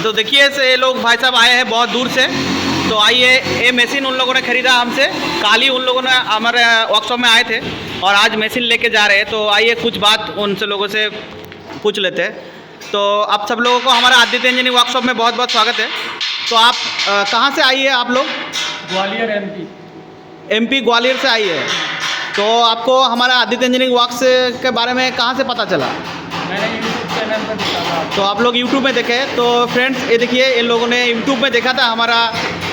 तो देखिए से ये लोग भाई साहब आए हैं बहुत दूर से। तो आइए, ये मशीन उन लोगों ने ख़रीदा हमसे, कल ही उन लोगों ने हमारे वर्कशॉप में आए थे और आज मशीन लेके जा रहे हैं। तो आइए कुछ बात उनसे लोगों से पूछ लेते हैं। तो आप सब लोगों को हमारा आदित्य इंजीनियरिंग वर्कशॉप में बहुत बहुत स्वागत है। तो आप कहाँ से आई है आप लोग? ग्वालियर एमपी ग्वालियर से आई है। तो आपको हमारा आदित्य इंजीनियरिंग वर्क्स के बारे में कहाँ से पता चला? मैंने यूट्यूब चैनल पर देखा था। तो आप लोग यूट्यूब में देखे। तो फ्रेंड्स ये देखिए, इन लोगों ने यूट्यूब में देखा था हमारा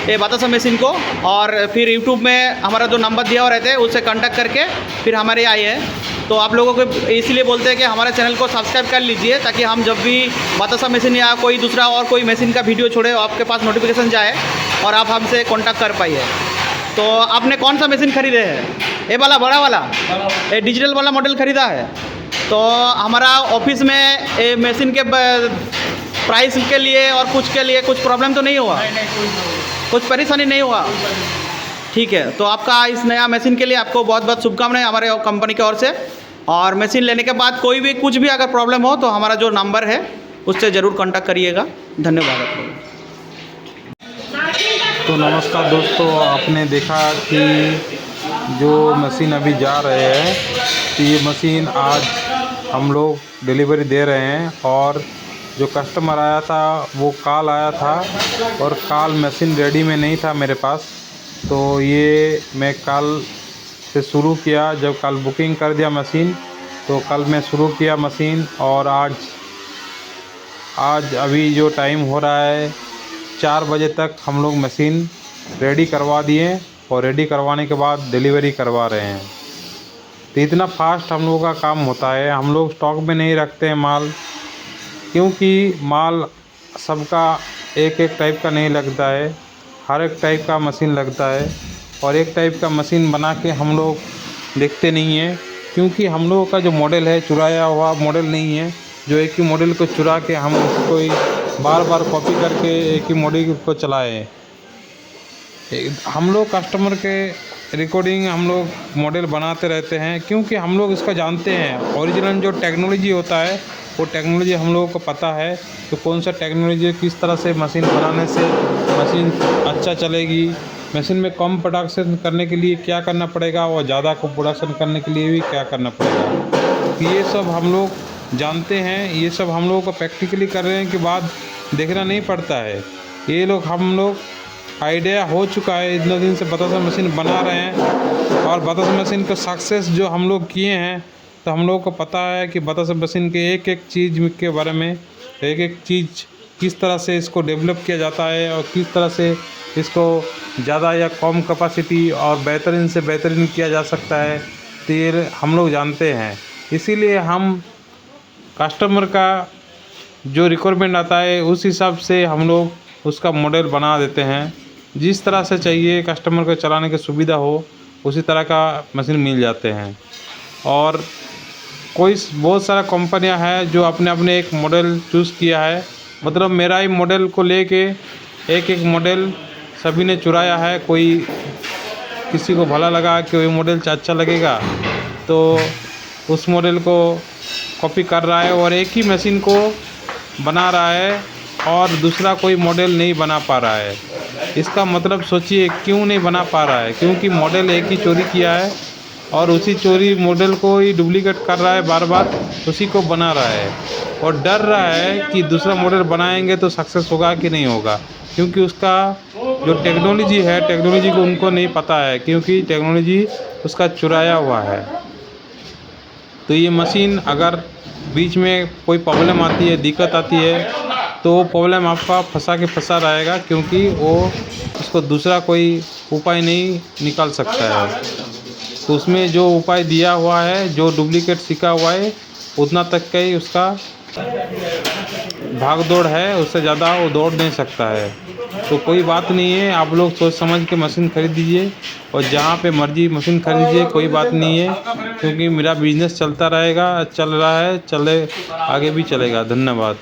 ये बतासा मशीन को, और फिर यूट्यूब में हमारा जो नंबर दिया हुआ रहते हैं उससे कांटेक्ट करके फिर हमारे आए हैं। तो आप लोगों को इसीलिए बोलते हैं कि हमारे चैनल को सब्सक्राइब कर लीजिए, ताकि हम जब भी बतासा मशीन या कोई दूसरा और कोई मशीन का वीडियो छोड़े आपके पास नोटिफिकेशन जाए और आप हमसे कॉन्टैक्ट कर पाइए। तो आपने कौन सा मशीन खरीदे हैं? ये वाला बड़ा वाला, ये डिजिटल वाला मॉडल ख़रीदा है। तो हमारा ऑफिस में ये मशीन के प्राइस के लिए और कुछ के लिए कुछ प्रॉब्लम तो नहीं हुआ? कुछ परेशानी नहीं हुआ? ठीक है। तो आपका इस नया मशीन के लिए आपको बहुत बहुत शुभकामनाएं हमारे कंपनी की ओर से। और मशीन लेने के बाद कोई भी कुछ भी अगर प्रॉब्लम हो तो हमारा जो नंबर है उससे ज़रूर कांटेक्ट करिएगा। धन्यवाद आपको। तो नमस्कार दोस्तों, आपने देखा कि जो मशीन अभी जा रहे हैं, तो ये मशीन आज हम लोग डिलीवरी दे रहे हैं। और जो कस्टमर आया था वो कल आया था और कल मशीन रेडी में नहीं था मेरे पास। तो ये मैं कल से शुरू किया, जब कल बुकिंग कर दिया मशीन तो कल मैं शुरू किया मशीन। और आज अभी जो टाइम हो रहा है 4 बजे तक हम लोग मशीन रेडी करवा दिए और रेडी करवाने के बाद डिलीवरी करवा रहे हैं। तो इतना फास्ट हम लोगों का काम होता है। हम लोग स्टॉक में नहीं रखते हैं माल, क्योंकि माल सबका एक एक टाइप का नहीं लगता है, हर एक टाइप का मशीन लगता है। और एक टाइप का मशीन बना के हम लोग देखते नहीं हैं, क्योंकि हम लोगों का जो मॉडल है चुराया हुआ मॉडल नहीं है, जो एक ही मॉडल को चुरा के हम उसको बार बार कॉपी करके एक ही मॉडल को चलाए। हम लोग कस्टमर के रिकॉर्डिंग हम लोग मॉडल बनाते रहते हैं, क्योंकि हम लोग इसका जानते हैं। ओरिजिनल जो टेक्नोलॉजी होता है वो टेक्नोलॉजी हम लोगों को पता है कि कौन सा टेक्नोलॉजी किस तरह से मशीन बनाने से मशीन अच्छा चलेगी। मशीन में कम प्रोडक्शन करने के लिए क्या करना पड़ेगा और ज़्यादा को प्रोडक्शन करने के लिए भी क्या करना पड़ेगा, तो ये सब हम लोग जानते हैं। ये सब हम लोगों को प्रैक्टिकली कर रहे हैं कि बाद देखना नहीं पड़ता है। ये लोग हम लोग आइडिया हो चुका है, इतने दिन से बतासा मशीन बना रहे हैं और बतासा मशीन का सक्सेस जो हम लोग किए हैं, तो हम लोगों को पता है कि बतासा मशीन के एक एक चीज़ के बारे में, एक एक चीज़ किस तरह से इसको डेवलप किया जाता है और किस तरह से इसको ज़्यादा या कम कैपेसिटी और बेहतरीन से बेहतरीन किया जा सकता है, तो ये हम लोग जानते हैं। इसीलिए हम कस्टमर का जो रिक्वायरमेंट आता है उस हिसाब से हम लोग उसका मॉडल बना देते हैं। जिस तरह से चाहिए कस्टमर को चलाने की सुविधा हो उसी तरह का मशीन मिल जाते हैं। और बहुत सारा कंपनियां हैं जो अपने अपने एक मॉडल चूज़ किया है, मतलब मेरा ही मॉडल को लेके एक एक मॉडल सभी ने चुराया है। कोई किसी को भला लगा कि वही मॉडल अच्छा लगेगा तो उस मॉडल को कॉपी कर रहा है और एक ही मशीन को बना रहा है और दूसरा कोई मॉडल नहीं बना पा रहा है। इसका मतलब सोचिए क्यों नहीं बना पा रहा है, क्योंकि मॉडल एक ही चोरी किया है और उसी चोरी मॉडल को ही डुप्लीकेट कर रहा है, बार बार उसी को बना रहा है और डर रहा है कि दूसरा मॉडल बनाएंगे तो सक्सेस होगा कि नहीं होगा, क्योंकि उसका जो टेक्नोलॉजी है टेक्नोलॉजी को उनको नहीं पता है, क्योंकि टेक्नोलॉजी उसका चुराया हुआ है। तो ये मशीन अगर बीच में कोई प्रॉब्लम आती है, दिक्कत आती है, तो वो प्रॉब्लम आपका फंसा रहेगा, क्योंकि वो उसको दूसरा कोई उपाय नहीं निकाल सकता है। तो उसमें जो उपाय दिया हुआ है, जो डुप्लीकेट सीखा हुआ है, उतना तक का ही उसका भाग दौड़ है, उससे ज़्यादा वो दौड़ नहीं सकता है। तो कोई बात नहीं है, आप लोग सोच समझ के मशीन खरीद दीजिए और जहाँ पे मर्जी मशीन खरीदिए, कोई बात नहीं है, क्योंकि मेरा बिजनेस चलता रहेगा, चल रहा है, चले आगे भी चलेगा। धन्यवाद।